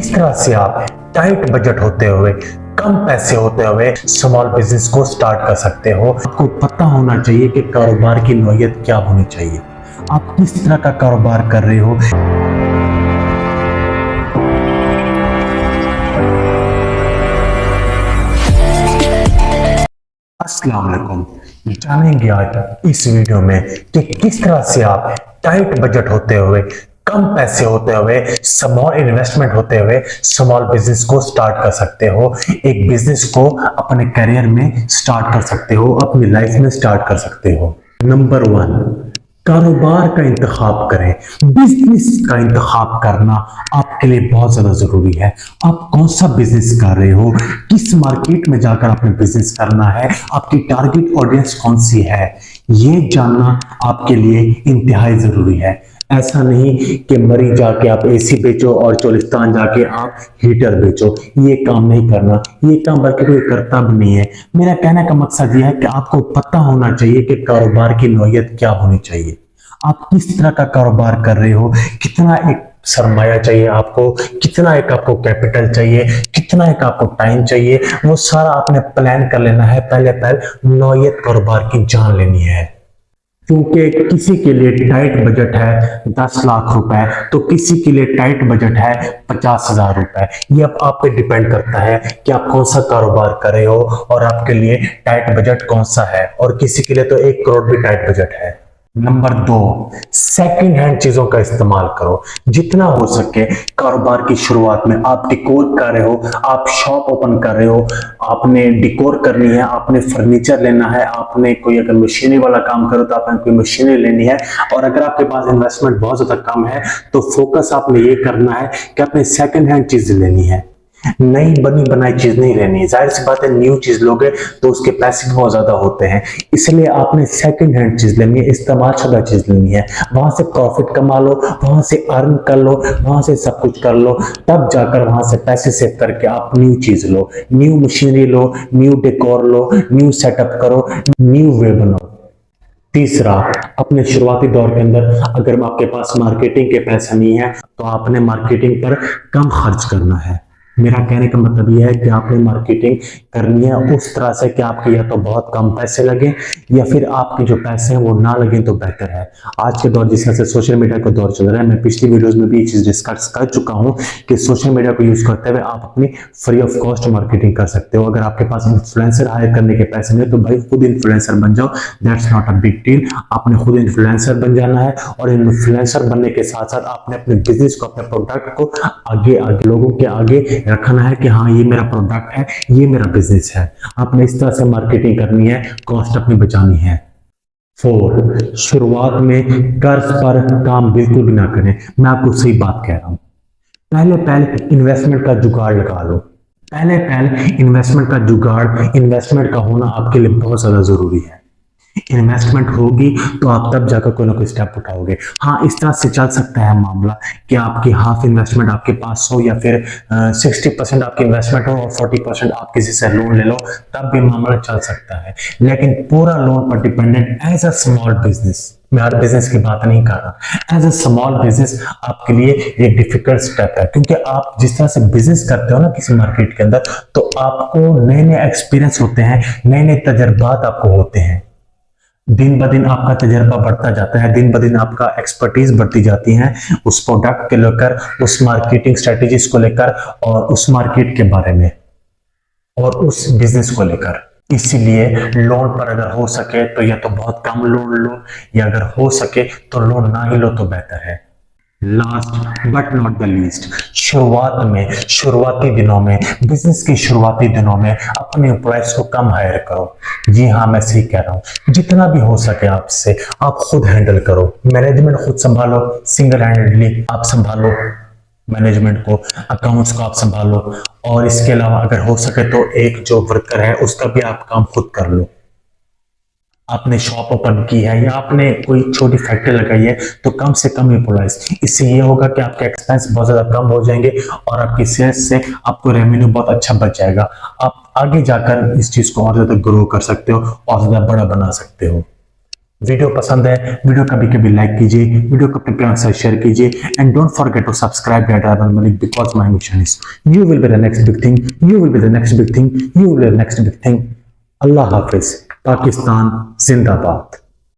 किस तरह से आप टाइट बजट होते हुए, कम पैसे होते हुए स्मॉल बिजनेस को स्टार्ट कर सकते हो। आपको पता होना चाहिए कि कारोबार की नौयत क्या होनी चाहिए, आप किस तरह का कारोबार कर रहे हो। अस्सलाम वालेकुम। जानेंगे आज इस वीडियो में कि किस तरह से आप टाइट बजट होते हुए, कम पैसे होते हुए, स्मॉल इन्वेस्टमेंट होते हुए स्मॉल बिजनेस को स्टार्ट कर सकते हो। एक बिजनेस को अपने करियर में स्टार्ट कर सकते हो, अपनी लाइफ में स्टार्ट कर सकते हो। नंबर 1, कारोबार का इंतखाब करें। बिजनेस का इंतखाब करना आपके लिए बहुत ज्यादा जरूरी है। आप कौन सा बिजनेस कर रहे हो, किस मार्केट में जाकर आपने बिजनेस करना है, आपकी टारगेट ऑडियंस कौन सी है, ये जानना आपके लिए इंतहाई जरूरी है। ऐसा नहीं कि मरी जाके आप एसी बेचो और चोलिस्तान जाके आप हीटर बेचो, ये काम नहीं करना। ये काम बल्कि कोई करता भी नहीं है। मेरा कहने का मकसद यह है कि आपको पता होना चाहिए कि कारोबार की नौयत क्या होनी चाहिए, आप किस तरह का कारोबार कर रहे हो, कितना एक सरमाया चाहिए आपको, कितना एक आपको कैपिटल चाहिए, कितना एक आपको टाइम चाहिए, वो सारा आपने प्लान कर लेना है। पहले नौयत कारोबार की जान लेनी है। क्योंकि किसी के लिए टाइट बजट है 10 लाख रुपए, तो किसी के लिए टाइट बजट है 50,000 रुपए। ये अब आप पे डिपेंड करता है कि आप कौन सा कारोबार कर रहे हो और आपके लिए टाइट बजट कौन सा है। और किसी के लिए तो 1 करोड़ भी टाइट बजट है। नंबर 2, सेकंड हैंड चीजों का इस्तेमाल करो। जितना हो सके कारोबार की शुरुआत में आप डिकोर कर रहे हो, आप शॉप ओपन कर रहे हो, आपने डिकोर करनी है, आपने फर्नीचर लेना है, आपने कोई अगर मशीनरी वाला काम करो तो आपने कोई मशीनरी लेनी है। और अगर आपके पास इन्वेस्टमेंट बहुत ज्यादा कम है तो फोकस आपने ये करना है कि आपने सेकंड हैंड चीज लेनी है, नई बनी बनाई चीज नहीं लेनी है। जाहिर सी बात है, न्यू चीज लोगे तो उसके पैसे बहुत ज्यादा होते हैं, इसलिए आपने सेकंड हैंड चीज लेनी है, इस्तेमाल शुदा चीज लेनी है। वहां से प्रॉफिट कमा लो, वहां से अर्न कर लो, वहां से सब कुछ कर लो, तब जाकर वहां से पैसे सेव करके आप न्यू चीज लो, न्यू मशीनरी लो, न्यू डेकोर लो, न्यू सेटअप करो, न्यू वे बनाओ। तीसरा, अपने शुरुआती दौर के अंदर अगर आपके पास मार्केटिंग के पैसा नहीं है तो आपने मार्केटिंग पर कम खर्च करना है। मेरा कहने का मतलब यह है कि आपने मार्केटिंग करनी है उस तरह से कि आपके या तो बहुत कम पैसे लगे या फिर आपके जो पैसे हैं वो ना लगे तो बेहतर है। आज के दौर जिस तरह से सोशल मीडिया का दौर चल रहा है, मैं पिछली वीडियोस में भी ये चीज डिस्कस कर चुका हूं कि सोशल मीडिया को यूज करते हुए आप अपनी फ्री ऑफ कॉस्ट मार्केटिंग कर सकते हो। अगर आपके पास इन्फ्लुएंसर हायर करने के पैसे नहीं तो भाई खुद इन्फ्लुएंसर बन जाओ, that's not a big deal. आपने खुद इन्फ्लुएंसर बन जाना है और इन्फ्लुएंसर बनने के साथ साथ आपने अपने बिजनेस को, अपने प्रोडक्ट को आगे आगे लोगों के आगे रखना है कि हाँ ये मेरा प्रोडक्ट है, ये मेरा बिजनेस है। आपने इस तरह से मार्केटिंग करनी है, कॉस्ट अपनी बचानी है। 4, शुरुआत में कर्ज पर काम बिल्कुल भी ना करें। मैं आपको सही बात कह रहा हूं। पहले इन्वेस्टमेंट का जुगाड़ लगा लो। पहले इन्वेस्टमेंट का जुगाड़, इन्वेस्टमेंट का होना आपके लिए बहुत ज्यादा जरूरी है। इन्वेस्टमेंट होगी तो आप तब जाकर कोई ना कोई स्टेप उठाओगे। हाँ, इस तरह से चल सकता है मामला कि आपकी हाफ इन्वेस्टमेंट आपके पास हो या फिर 60% आपकी इन्वेस्टमेंट हो और 40% आप किसी से लोन ले लो, तब भी मामला चल सकता है। लेकिन पूरा लोन पर dependent as a small business, मैं हर बिजनेस की बात नहीं कर रहा, एज अ स्मॉल बिजनेस आपके लिए एक डिफिकल्ट स्टेप है। क्योंकि आप जिस तरह से बिजनेस करते हो ना किसी मार्केट के अंदर, तो आपको नए नए एक्सपीरियंस होते हैं, नए नए तजर्बात आपको होते हैं। दिन ब दिन आपका तजर्बा बढ़ता जाता है, दिन ब दिन आपका एक्सपर्टीज बढ़ती जाती है उस प्रोडक्ट के लेकर, उस मार्केटिंग स्ट्रेटेजीज को लेकर और उस मार्केट के बारे में और उस बिजनेस को लेकर। इसीलिए लोन पर अगर हो सके तो या तो बहुत कम लोन लो, या अगर हो सके तो लोन ना ही लो तो बेहतर है। Last but not the least, शुरुआती दिनों में, बिजनेस के शुरुआती दिनों में अपने एम्प्लॉयज को कम हायर करो। जी हाँ, मैं सही कह रहा हूँ। जितना भी हो सके आपसे आप खुद हैंडल करो, मैनेजमेंट खुद संभालो, सिंगल हैंडेडली आप संभालो मैनेजमेंट को, अकाउंट्स को आप संभालो। और इसके अलावा अगर हो सके तो एक जो वर्कर है उसका भी आप काम खुद कर लो। आपने शॉप ओपन की है या आपने कोई छोटी फैक्ट्री लगाई है तो कम से कम एम्प्लॉइज। इससे ये होगा कि आपके एक्सपेंस बहुत ज्यादा कम हो जाएंगे और आपकी सेल्स से आपको रेवेन्यू बहुत अच्छा बच जाएगा। आप आगे जाकर इस चीज को और ज्यादा ग्रो कर सकते हो और ज्यादा बड़ा बना सकते हो। वीडियो पसंद है, वीडियो कभी कभी लाइक कीजिए, वीडियो को अपने फ्रेंड्स के साथ शेयर कीजिए and don't forget to subscribe that Arban Malik because my mission is you will be the next big thing, you will be the next big thing, you will be the next big thing. अल्लाह हाफिज। पाकिस्तान जिंदाबाद।